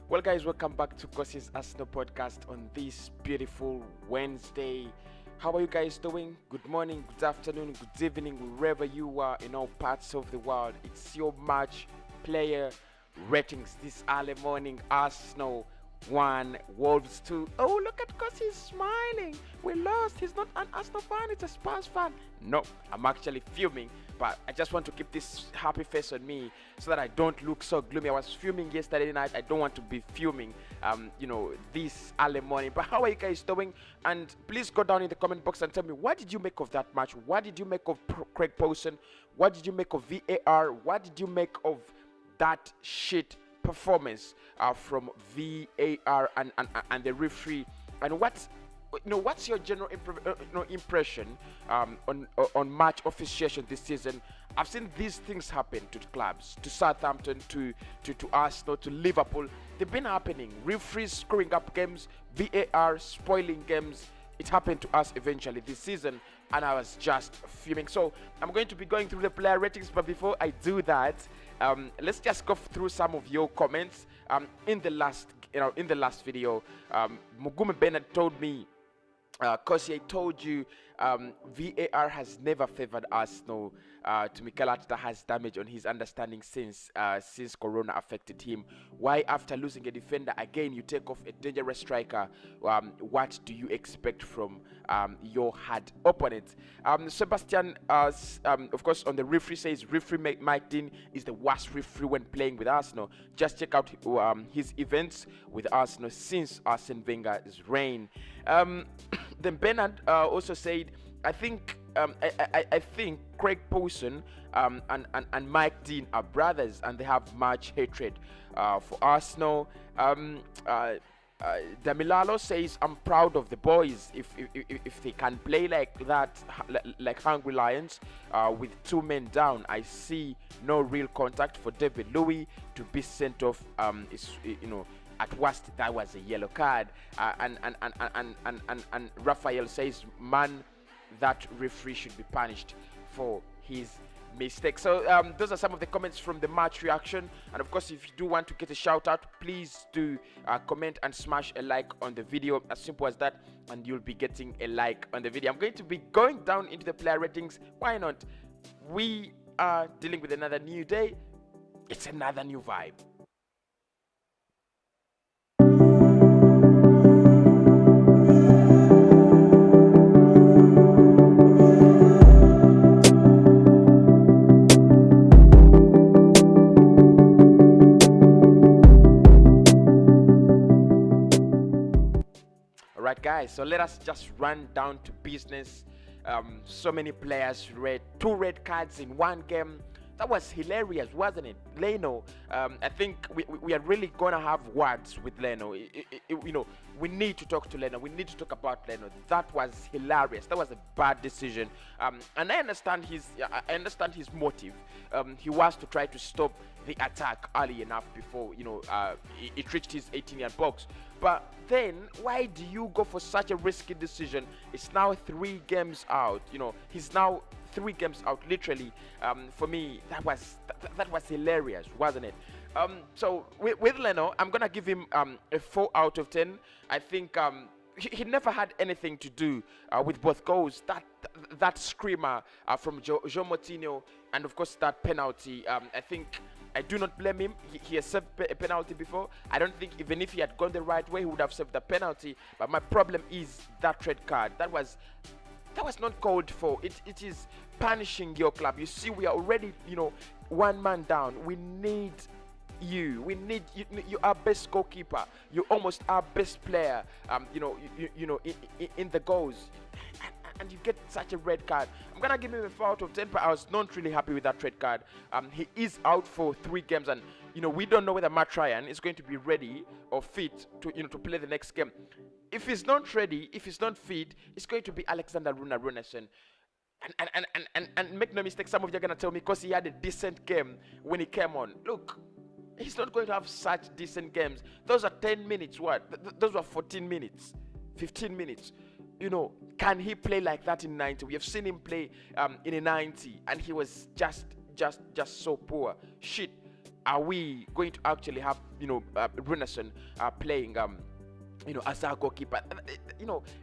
Well, guys, welcome back to Kossi's Arsenal podcast on this beautiful Wednesday. How are you guys doing? Good morning, good afternoon, good evening, wherever you are in all parts of the world. It's your match player ratings this early morning. Arsenal 1, Wolves 2. Oh, look at Kossi smiling. We lost. He's not an Arsenal fan, it's a Spurs fan. No, I'm actually fuming, but I just want to keep this happy face on me so that I don't look so gloomy. I was fuming yesterday night. I don't want to be fuming, this early morning. But how are you guys doing? And please go down in the comment box and tell me, what did you make of that match? What did you make of Craig Pawson? What did you make of VAR? What did you make of that shit performance from VAR and the referee? And what's your general impression on match officiation this season? I've seen these things happen to clubs, to Southampton, to Arsenal, to Liverpool. They've been happening. Referees screwing up games, VAR spoiling games. It happened to us eventually this season, and I was just fuming. So I'm going to be going through the player ratings, but before I do that, let's just go through some of your comments. In the last video, Mugume Bennett told me, Kossi, I told you VAR has never favored Arsenal. To Mikel Arteta has damage on his understanding since Corona affected him. Why, after losing a defender again, you take off a dangerous striker? What do you expect from your hard opponent? Sebastian, of course, on the referee says referee Mike Dean is the worst referee when playing with Arsenal. Just check out his events with Arsenal since Arsene Wenger's reign. Then Bernard also said, I think Craig Pawson and Mike Dean are brothers, and they have much hatred for Arsenal. Damilalo says, I'm proud of the boys if they can play like that, like hungry lions, with 2 men down. I see no real contact for David Louis to be sent off. At worst, that was a yellow card. And Raphael says, man, that referee should be punished for his mistake. So those are some of the comments from the match reaction. And of course, if you do want to get a shout out, please do comment and smash a like on the video. As simple as that, and you'll be getting a like on the video. I'm going to be going down into the player ratings. Why not? We are dealing with another new day. It's another new vibe. Alright guys, so let us just run down to business. So many players read 2 red cards in 1 game. That was hilarious, wasn't it? Leno, I think we are really gonna have words with Leno. We need to talk to Leno. We need to talk about Leno. That was hilarious. That was a bad decision. And I understand his motive. He was to try to stop the attack early enough before it reached his 18-yard box. But then, why do you go for such a risky decision? It's now 3 games out. He's now 3 games out, literally. For me, that was hilarious, wasn't it? So with Leno, I'm gonna give him a 4 out of 10. I think he never had anything to do with both goals. That screamer from Joe Moutinho, and of course that penalty. I do not blame him. He has saved a penalty before. I don't think even if he had gone the right way, he would have saved the penalty. But my problem is that red card. That was not called for. It is punishing your club. You see, we are already 1 man down. We need you. We need you. You are best goalkeeper. You almost our best player. In the goals. And you get such a red card. I'm gonna give him a 4 out of 10, but I was not really happy with that red card. He is out for 3 games, and we don't know whether Matt Ryan is going to be ready or fit to play the next game. If he's not ready, if he's not fit, it's going to be Alexander Runarsson. And make no mistake, some of you are gonna tell me because he had a decent game when he came on. Look, he's not going to have such decent games. Those are 10 minutes. Those were 14 minutes, 15 minutes. Can he play like that in 90? We have seen him play in a 90, and he was just so poor. Shit. are we going to actually have Runason playing as our goalkeeper?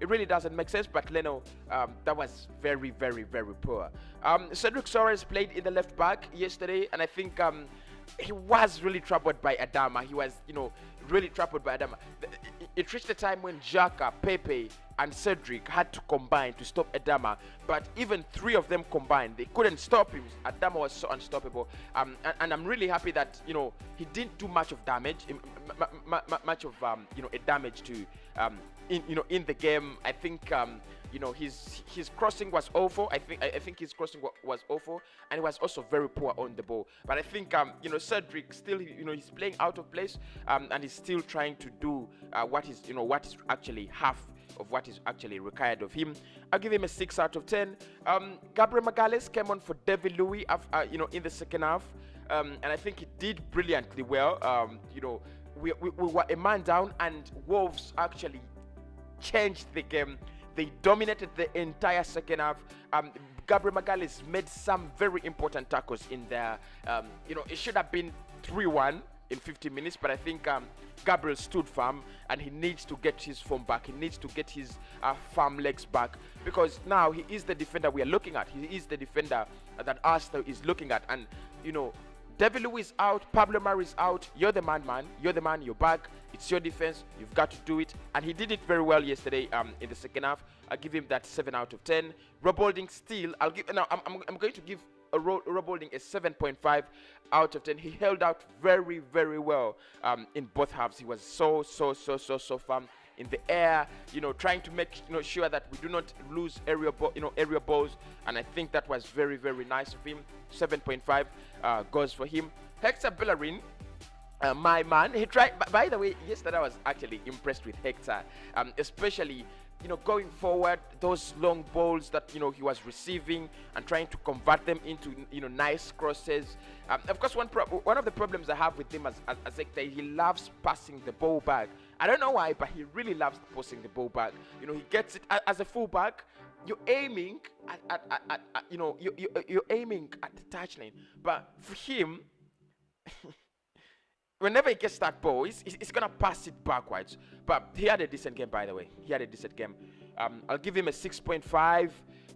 It really doesn't make sense. But Leno, that was very, very, very poor. Cedric Soares played in the left back yesterday, and I think he was really troubled by Adama. He was, really troubled by Adama. It reached a time when Xhaka, Pepe, and Cedric had to combine to stop Adama, but even three of them combined, they couldn't stop him. Adama was so unstoppable, and I'm really happy that he didn't do much of damage, much of a damage to in the game. I think his crossing was awful. I think his crossing was awful, and he was also very poor on the ball. But I think Cedric still he's playing out of place, and he's still trying to do what is actually half of what is actually required of him. I'll give him a 6 out of 10. Gabriel Magalhaes came on for David Louis in the second half, and I think he did brilliantly well. We were a man down, and Wolves actually changed the game. They dominated the entire second half. Gabriel Magalhaes made some very important tackles in there. It should have been 3-1 in 50 minutes, but I think Gabriel stood firm, and he needs to get his form back. He needs to get his firm legs back, because now he is the defender we are looking at. He is the defender that Arsenal is looking at, and David Louis is out, Pablo Mari is out. You're the man. You're the man. You're back. It's your defense. You've got to do it, and he did it very well yesterday. In the second half, I'll give him that 7 out of 10. Rob Holding still, I'm going to give Rob Holding a 7.5 out of 10. He held out very, very well in both halves. He was so firm in the air, trying to make sure that we do not lose area balls, and I think that was very, very nice of him. 7.5 goes for him. Hector Bellerin, my man, he tried. By the way, yesterday I was actually impressed with Hector, especially going forward, those long balls that he was receiving and trying to convert them into nice crosses. Of course, one of the problems I have with him as Hector, he loves passing the ball back. I don't know why, but he really loves passing the ball back. He gets it as a fullback. You're aiming at you're aiming at the touchline, but for him, whenever he gets that ball, he's gonna pass it backwards. But he had a decent game, by the way. He had a decent game. I'll give him a 6.5.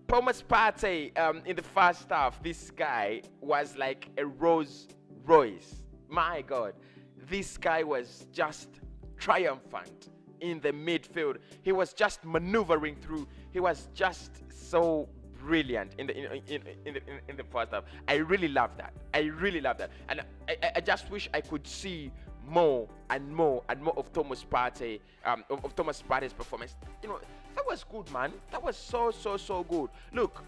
Thomas Partey, in the first half, this guy was like a Rolls Royce. My God, this guy was just triumphant in the midfield. He was just maneuvering through. He was just so brilliant in the first half. I really love that. And I just wish I could see more and more of Thomas Partey, of Thomas Partey's performance. That was good, man. That was so good. Look,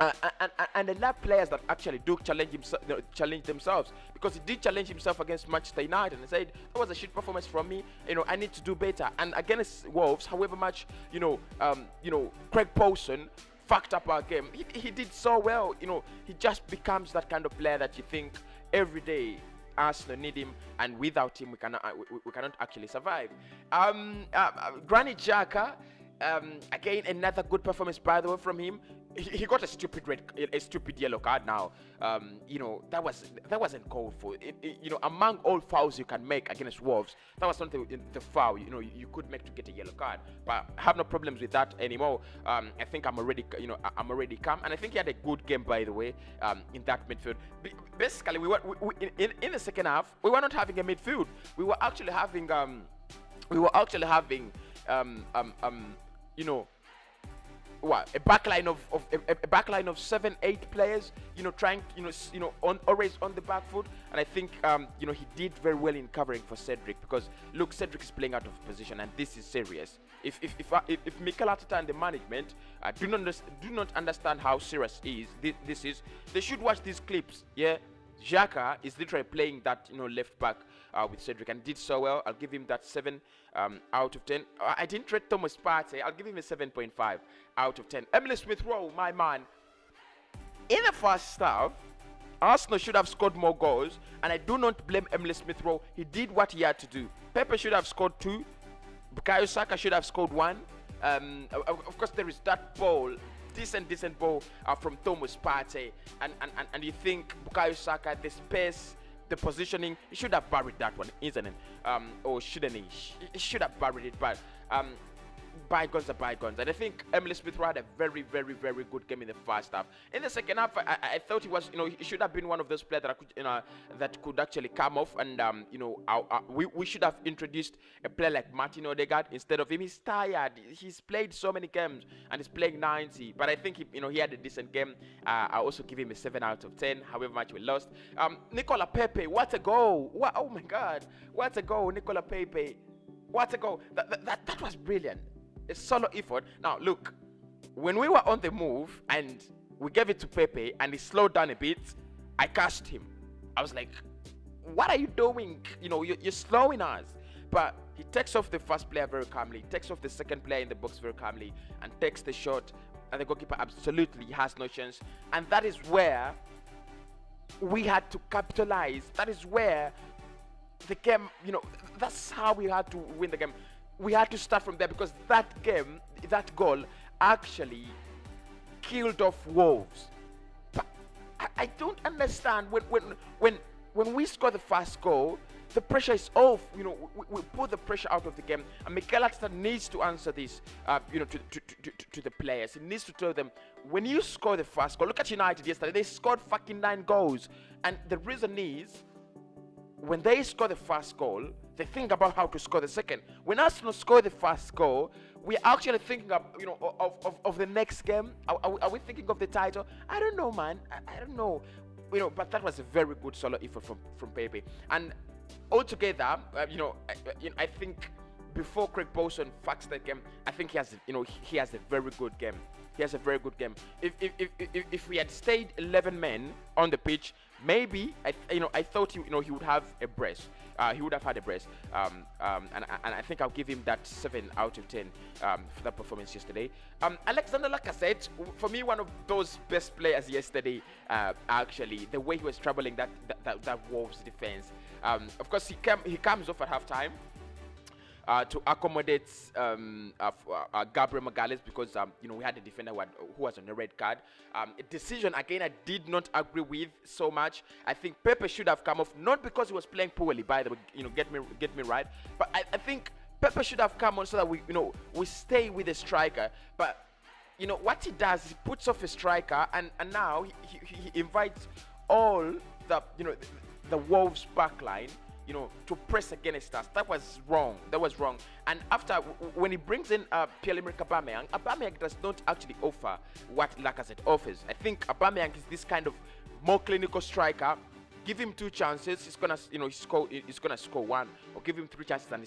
and I love players that actually do challenge themselves, because he did challenge himself against Manchester United and said that was a shit performance from me. I need to do better. And against Wolves, however much Craig Paulson fucked up our game, he did so well. He just becomes that kind of player that you think every day Arsenal need him, and without him we cannot actually survive. Granit Xhaka, again another good performance, by the way, from him. He got a stupid yellow card now. That wasn't called for. Among all fouls you can make against Wolves, that was not the foul you could make to get a yellow card. But I have no problems with that anymore. I think I'm already calm, and I think he had a good game, by the way, in that midfield. Basically, we in the second half, we were not having a midfield. We were actually having a backline of 7-8 players, trying, always on the back foot. And I think, he did very well in covering for Cedric, because look, Cedric is playing out of position, and this is serious. If Mikel Arteta and the management do not understand how serious this is, they should watch these clips. Yeah, Xhaka is literally playing that left back with Cedric, and did so well. I'll give him that 7 out of 10. I didn't rate Thomas Partey. I'll give him a 7.5 out of 10. Emile Smith-Rowe, my man. In the first half, Arsenal should have scored more goals, and I do not blame Emile Smith-Rowe. He did what he had to do. Pepe should have scored 2. Bukayo Saka should have scored 1. Of course, there is that ball, decent ball from Thomas Partey, and you think Bukayo Saka, the space the positioning, he should have buried that one, isn't it? Or shouldn't he? He should have buried it, but bygones are bygones. And I think Emily Smith had a very, very, very good game in the first half. In the second half, I thought he was, he should have been one of those players that could, that could actually come off. And we should have introduced a player like Martin Odegaard instead of him. He's tired. He's played so many games and he's playing 90. But I think he had a decent game. I also give him a 7 out of 10. However much we lost. Nicola Pepe, what a goal! Oh my God, what a goal, Nicola Pepe! What a goal! That was brilliant. A solo effort. Now look, when we were on the move and we gave it to Pepe and he slowed down a bit, I cursed him. I was like, what are you doing? You're slowing us. But he takes off the first player very calmly, takes off the second player in the box very calmly, and takes the shot, and the goalkeeper absolutely has no chance. And that is where we had to capitalize. That is where the game, that's how we had to win the game. We had to start from there, because that goal actually killed off Wolves. But I don't understand when we score the first goal, the pressure is off. We put the pressure out of the game, and Mikel Arteta needs to answer this. To the players, he needs to tell them, when you score the first goal. Look at United yesterday; they scored fucking 9 goals, and the reason is, when they score the first goal, they think about how to score the second. When Arsenal score the first goal, we're actually thinking of the next game. Are we thinking of the title? I don't know, man. I don't know. But that was a very good solo effort from Pepe. And altogether, I think before Craig Bolson fucks that game, I think he has a very good game. He has a very good game. If we had stayed 11 men on the pitch, maybe I thought he would have a brace. He would have had a brace. And I think I'll give him that 7 out of 10 for that performance yesterday. Alexander Lacazette, for me, one of those best players yesterday. Actually, the way he was troubling that Wolves defense. Of course, he comes off at halftime. To accommodate Gabriel Magalhaes, because we had a defender who was on a red card. A decision again I did not agree with so much. I think Pepe should have come off, not because he was playing poorly, by the way, get me right, but I think Pepe should have come on so that we stay with the striker. But what he does is he puts off a striker, and now he invites all the Wolves backline to press against us. That was wrong. And after, when he brings in Pierre-Emerick Aubameyang does not actually offer what Lacazette offers. I think Aubameyang is this kind of more clinical striker. Give him 2 chances, he's gonna score 1, or give him 3 chances and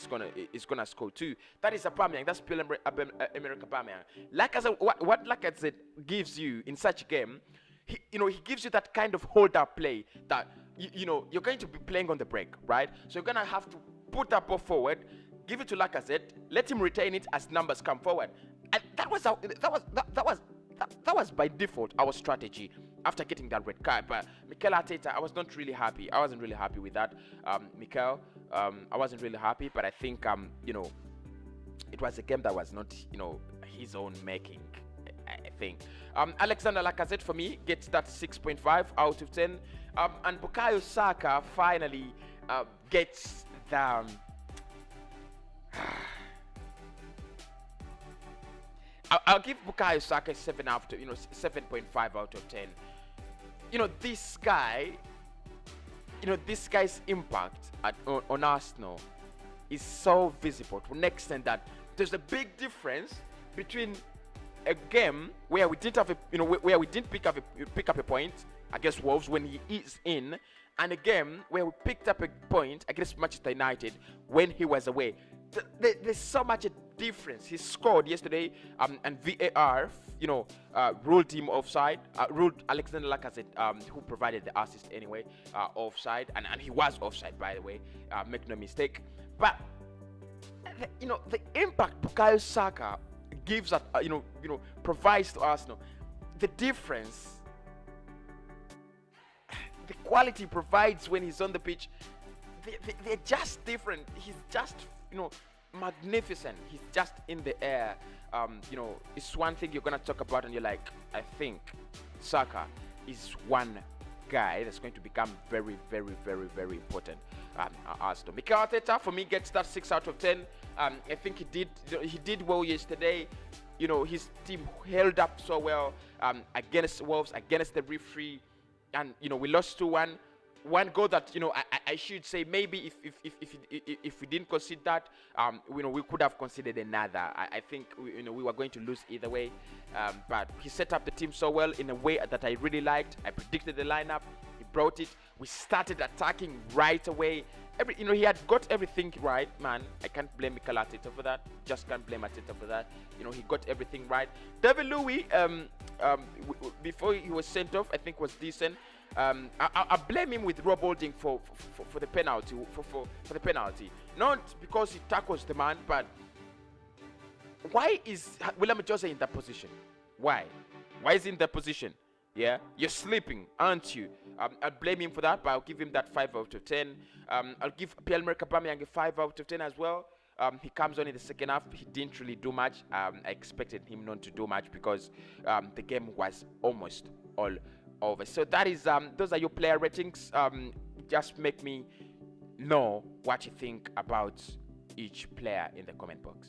he's gonna score 2. That is Aubameyang. That's Pierre-Emerick Aubameyang. Lacazette, what Lacazette gives you in such a game, he gives you that kind of hold-up play that you're going to be playing on the break, right? So you're gonna have to put that ball forward, give it to Lacazette, let him retain it as numbers come forward, and that was by default our strategy after getting that red card. But Mikel Arteta, I was not really happy. I wasn't really happy with that, Mikel. I wasn't really happy, but I think it was a game that was not his own making. I think Alexander Lacazette for me gets that 6.5 out of 10. And Bukayo Saka finally gets the I'll give Bukayo Saka 7.5 out of 10. This guy, this guy's impact on Arsenal is so visible to an extent that there's a big difference between a game where we didn't have where we didn't pick up a point against Wolves when he is in, and a game where we picked up a point against Manchester United when he was away. There's so much a difference. He scored yesterday, and VAR, ruled him offside. Ruled Alexander Lacazette, who provided the assist anyway, offside, and he was offside, by the way. Make no mistake. But the impact Bukayo Saka gives us, provides to Arsenal, the difference, the quality provides when he's on the pitch, they're just different. He's just, magnificent. He's just in the air. It's one thing you're gonna talk about, and you're like, I think Saka is one guy that's going to become very, very, very, very important. Arsenal. Mikel Arteta for me gets that 6 out of 10. I think he did well yesterday. You know, his team held up so well against Wolves, against the referee, and you know we lost 2-1. One goal that, you know, I should say maybe if we didn't concede that, you know, we could have conceded another. I think we were going to lose either way, but he set up the team so well in a way that I really liked. I predicted the lineup. He brought it. We started attacking right away. He had got everything right, man. I can't blame Mikel Arteta for that. Just can't blame Arteta for that. You know, he got everything right. David Louis, before he was sent off, I think was decent. I blame him with Rob Holding for the penalty, for the penalty. Not because he tackles the man, but why is William Jose in that position? Why is he in that position? Yeah, you're sleeping, aren't you? I'll blame him for that, but I'll give him that 5 out of 10. I'll give Pierre-Emerick Aubameyang a 5 out of 10 as well. He comes on in the second half. He didn't really do much. I expected him not to do much because the game was almost all over. So that is those are your player ratings. Just make me know what you think about each player in the comment box.